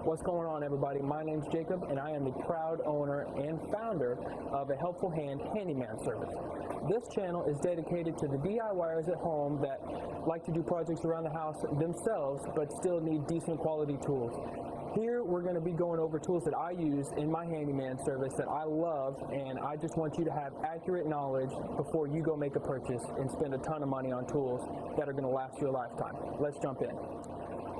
What's going on, everybody? My name's Jacob, and I am the proud owner and founder of a Helpful Hand handyman service. This channel is dedicated to the DIYers at home that like to do projects around the house themselves, but still need decent quality tools. Here, we're going to be going over tools that I use in my handyman service that I love, and I just want you to have accurate knowledge before you go make a purchase and spend a ton of money on tools that are going to last you a lifetime. Let's jump in.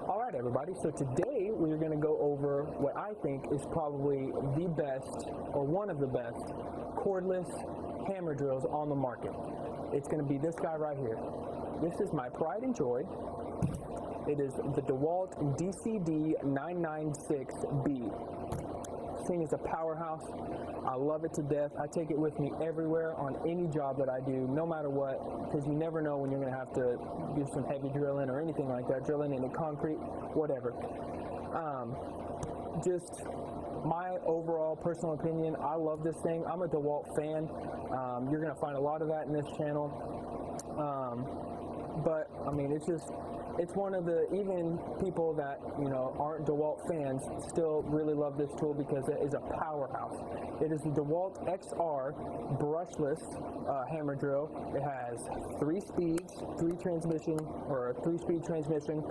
All right, everybody, so today we're going to go over what I think is probably the best, or one of the best, cordless hammer drills on the market. It's going to be this guy right here. This is my pride and joy. It is the Dewalt DCD996B. This thing is a powerhouse. I love it to death. I take it with me everywhere on any job that I do, no matter what, because you never know when you're going to have to do some heavy drilling or anything like that, drilling into concrete, whatever. Just my overall personal opinion, I love this thing. I'm a Dewalt fan. You're going to find a lot of that in this channel. But, I mean, it's one of the, even people that, you know, aren't Dewalt fans still really love this tool because it is a powerhouse. It is the Dewalt XR brushless hammer drill. It has 3 speeds, 3-speed transmission.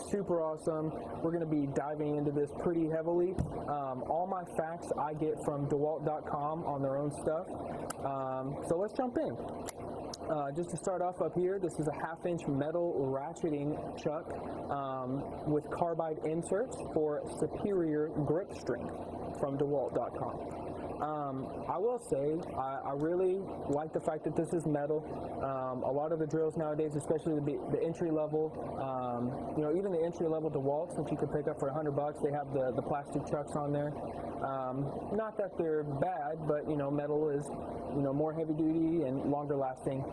Super awesome. We're going to be diving into this pretty heavily. All my facts I get from Dewalt.com on their own stuff. So let's jump in. Just to start off up here, this is a 1/2-inch metal ratcheting chuck with carbide inserts for superior grip strength from Dewalt.com. I will say I really like the fact that this is metal. A lot of the drills nowadays, especially the entry level, you know, even the entry level DeWalts that you could pick up for $100, they have the plastic chucks on there. Not that they're bad, but you know, metal is, you know, more heavy duty and longer lasting.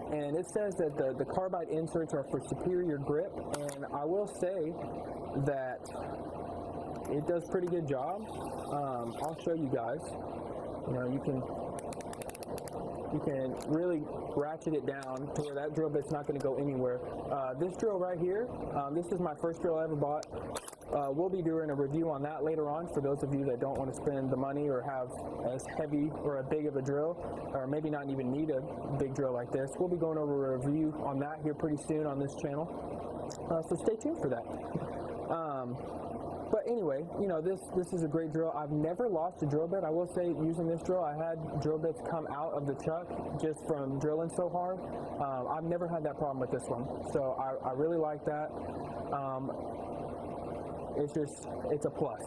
And it says that the carbide inserts are for superior grip, and I will say that it does a pretty good job. I'll show you guys. You know, you can really ratchet it down to where that drill bit's not going to go anywhere. This drill right here, this is my first drill I ever bought. We'll be doing a review on that later on for those of you that don't want to spend the money or have as heavy or a big of a drill, or maybe not even need a big drill like this. We'll be going over a review on that here pretty soon on this channel. So stay tuned for that. But anyway, you know, this is a great drill. I've never lost a drill bit. I will say, using this drill, I had drill bits come out of the chuck just from drilling so hard. I've never had that problem with this one. So I really like that. It's a plus.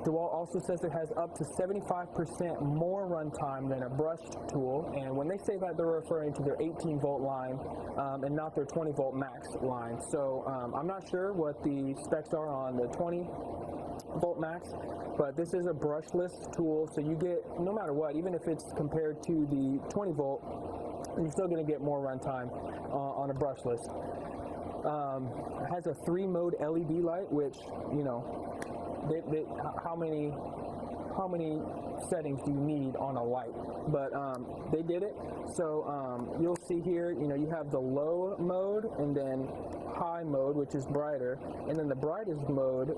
Dewalt also says it has up to 75% more runtime than a brushed tool, and when they say that, they're referring to their 18-volt line and not their 20-volt max line. So I'm not sure what the specs are on the 20-volt max, but this is a brushless tool, so you get, no matter what, even if it's compared to the 20-volt, you're still going to get more runtime on a brushless. It has a 3-mode LED light, which, you know, how many settings do you need on a light? But they did it. So you'll see here, you know, you have the low mode and then high mode, which is brighter, and then the brightest mode,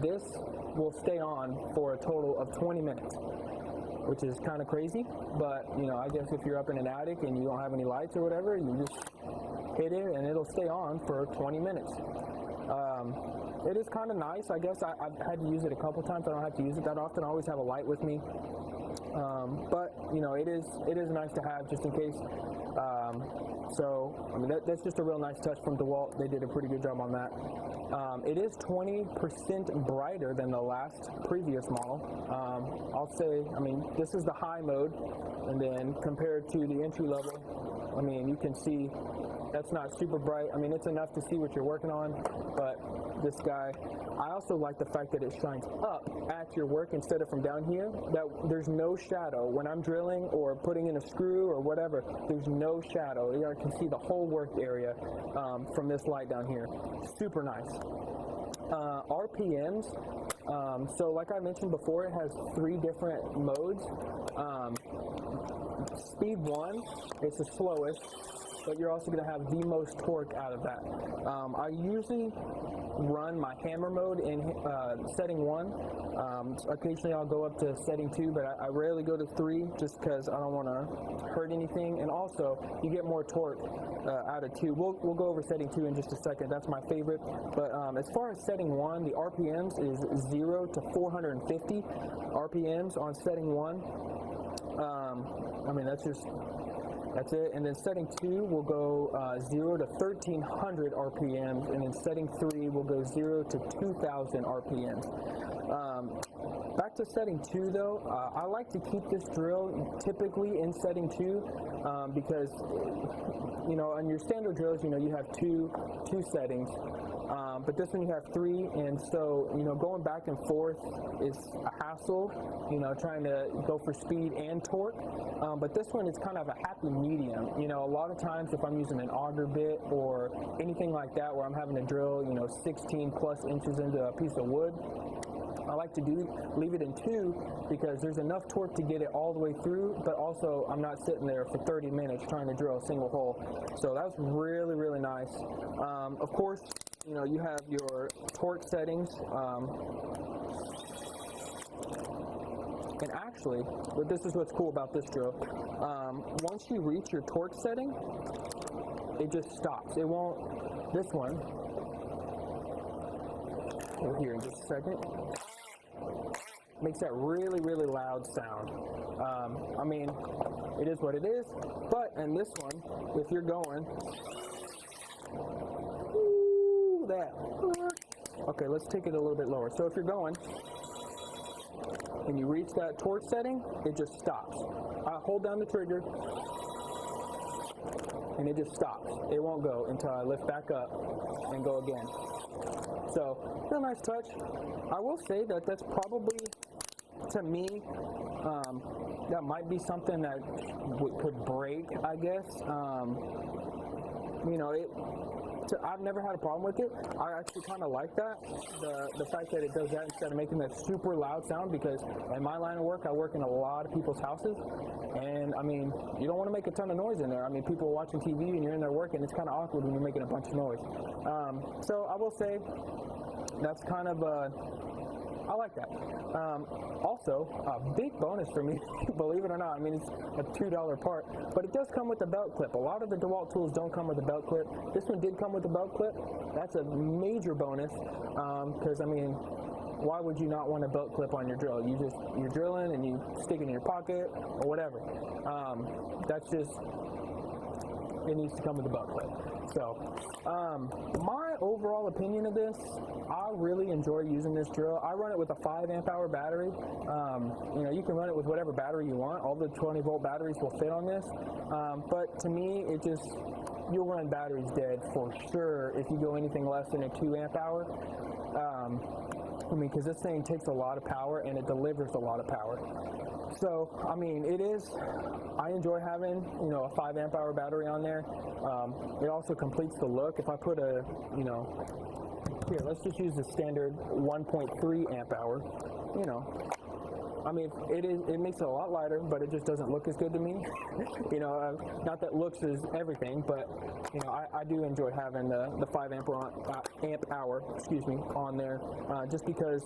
this will stay on for a total of 20 minutes, which is kind of crazy. But you know, I guess if you're up in an attic and you don't have any lights or whatever, you just hit it and it'll stay on for 20 minutes. It is kind of nice. I guess I've had to use it a couple times. I don't have to use it that often. I always have a light with me. But you know, it is nice to have just in case. So I mean, that's just a real nice touch from Dewalt. They did a pretty good job on that. It is 20% brighter than the previous model. I'll say, I mean, this is the high mode, and then compared to the entry level, I mean, you can see that's not super bright. I mean, it's enough to see what you're working on, but this guy, I also like the fact that it shines up at your work instead of from down here, that there's no shadow. When I'm drilling or putting in a screw or whatever, there's no shadow. You can see the whole work area from this light down here. Super nice. RPMs, so like I mentioned before, it has 3 different modes. Speed 1, it's the slowest. but you're also going to have the most torque out of that. I usually run my hammer mode in setting 1. Occasionally I'll go up to setting 2, but I rarely go to 3 just because I don't want to hurt anything. And also, you get more torque out of 2. We'll go over setting 2 in just a second. That's my favorite. But as far as setting 1, the RPMs is 0 to 450 RPMs on setting 1. I mean, that's it. And then setting 2 will go 0 to 1300 RPMs, and then setting 3 will go 0 to 2000 RPMs. Back to setting 2 though, I like to keep this drill typically in setting 2 because, you know, on your standard drills, you know, you have two settings. But this one you have 3, and so, you know, going back and forth is a hassle, you know, trying to go for speed and torque. But this one is kind of a happy medium. You know, a lot of times if I'm using an auger bit or anything like that where I'm having to drill, you know, 16 plus inches into a piece of wood, I like to leave it in 2 because there's enough torque to get it all the way through, but also I'm not sitting there for 30 minutes trying to drill a single hole. So that's really, really nice. Of course, you know, you have your torque settings. And actually, this is what's cool about this drill. Once you reach your torque setting, it just stops. It won't, this one, we'll hear in just a second, makes that really, really loud sound. I mean, it is what it is, but in this one, if you're going, that. Okay, let's take it a little bit lower. So if you're going and you reach that torque setting, it just stops. I hold down the trigger and it just stops. It won't go until I lift back up and go again. So, real nice touch. I will say that that's probably, to me, that might be something that could break, I guess. You know, I've never had a problem with it. I actually kind of like that, the fact that it does that instead of making that super loud sound, because in my line of work, I work in a lot of people's houses, and I mean, you don't want to make a ton of noise in there. I mean, people are watching TV and you're in there working, it's kind of awkward when you're making a bunch of noise. So I will say that's kind of I like that. Also, a big bonus for me, believe it or not, I mean, it's a $2 part, but it does come with a belt clip. A lot of the Dewalt tools don't come with a belt clip. This one did come with a belt clip. That's a major bonus, because, I mean, why would you not want a belt clip on your drill? You're drilling and you stick it in your pocket or whatever. That's just, it needs to come with a belt clip. So, my overall opinion of this, I really enjoy using this drill. I run it with a 5 amp hour battery. You know, you can run it with whatever battery you want. All the 20 volt batteries will fit on this. But to me, it just, you'll run batteries dead for sure if you go anything less than a 2 amp hour. I mean, because this thing takes a lot of power and it delivers a lot of power. So, I mean, I enjoy having, you know, a 5 amp hour battery on there. It also completes the look. If I put a, you know, here, let's just use the standard 1.3 amp hour, you know. I mean, it makes it a lot lighter, but it just doesn't look as good to me. You know, not that looks is everything, but, you know, I do enjoy having the 5 amp hour, on there, just because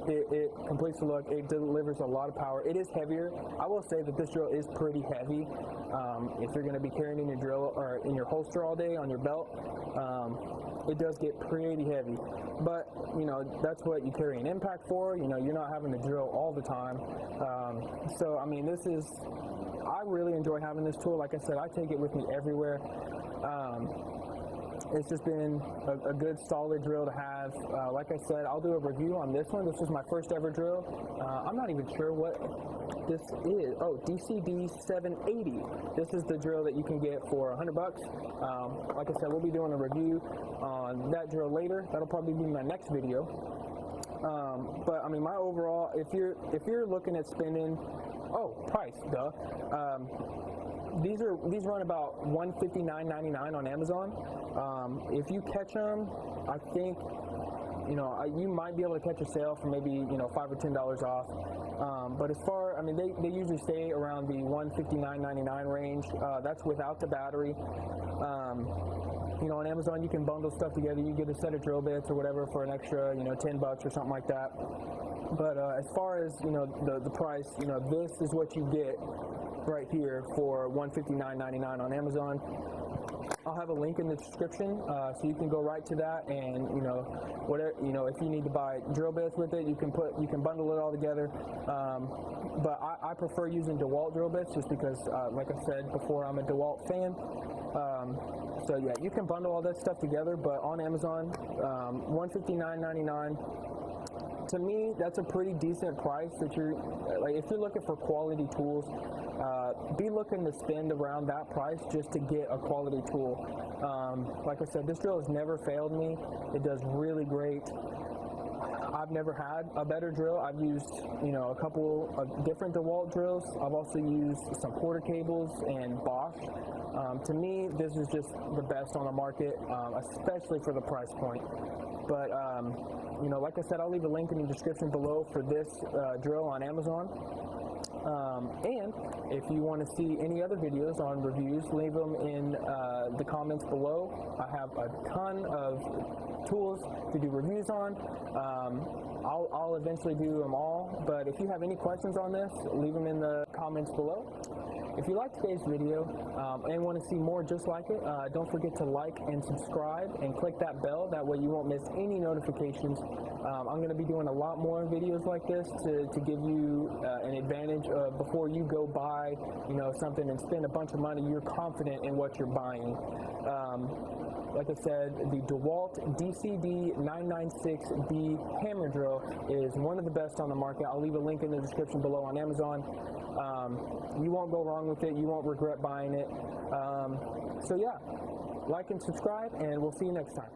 it completes the look. It delivers a lot of power. It is heavier. I will say that this drill is pretty heavy. If you're going to be carrying in your drill or in your holster all day on your belt, it does get pretty heavy. But, you know, that's what you carry an impact for. You know, you're not having to drill all the time. So, I mean, I really enjoy having this tool. Like I said, I take it with me everywhere. It's just been a good solid drill to have. Like I said, I'll do a review on this one. This was my first ever drill. I'm not even sure what this is. Oh, DCD996B. This is the drill that you can get for $100. Like I said, we'll be doing a review on that drill later. That'll probably be my next video. But I mean, my overall, if you're looking at spending, Peice, duh. These run about $159.99 on Amazon. If you catch them, I think you know, you might be able to catch a sale for maybe, you know, $5 or $10 off. But as far, I mean, they usually stay around the $159.99 range. That's without the battery. You know, on Amazon you can bundle stuff together. You get a set of drill bits or whatever for an extra, you know, $10 or something like that. But as far as, you know, the price, you know, this is what you get right here for $159.99 on Amazon. I'll have a link in the description, so you can go right to that, and you know, whatever, you know, if you need to buy drill bits with it, you can bundle it all together. But I prefer using Dewalt drill bits just because, like I said before, I'm a Dewalt fan. So yeah, you can bundle all that stuff together, but on Amazon, $159.99. To me, that's a pretty decent price. That you're like, if you're looking for quality tools, be looking to spend around that price just to get a quality tool. Like I said, this drill has never failed me. It does really great. I've never had a better drill. I've used, you know, a couple of different DeWalt drills. I've also used some Porter cables and Bosch. To me, this is just the best on the market, especially for the price point. But you know, like I said, I'll leave a link in the description below for this drill on Amazon. And if you want to see any other videos on reviews, leave them in the comments below. I have a ton of tools to do reviews on. I'll eventually do them all, but if you have any questions on this, leave them in the comments below. If you liked today's video and want to see more just like it, don't forget to like and subscribe and click that bell. That way you won't miss any notifications. I'm going to be doing a lot more videos like this to give you an advantage of before you go buy, you know, something and spend a bunch of money, you're confident in what you're buying. Like I said, the Dewalt DCD996B hammer drill is one of the best on the market. I'll leave a link in the description below on Amazon. You won't go wrong with it. You won't regret buying it. So yeah, like and subscribe, and we'll see you next time.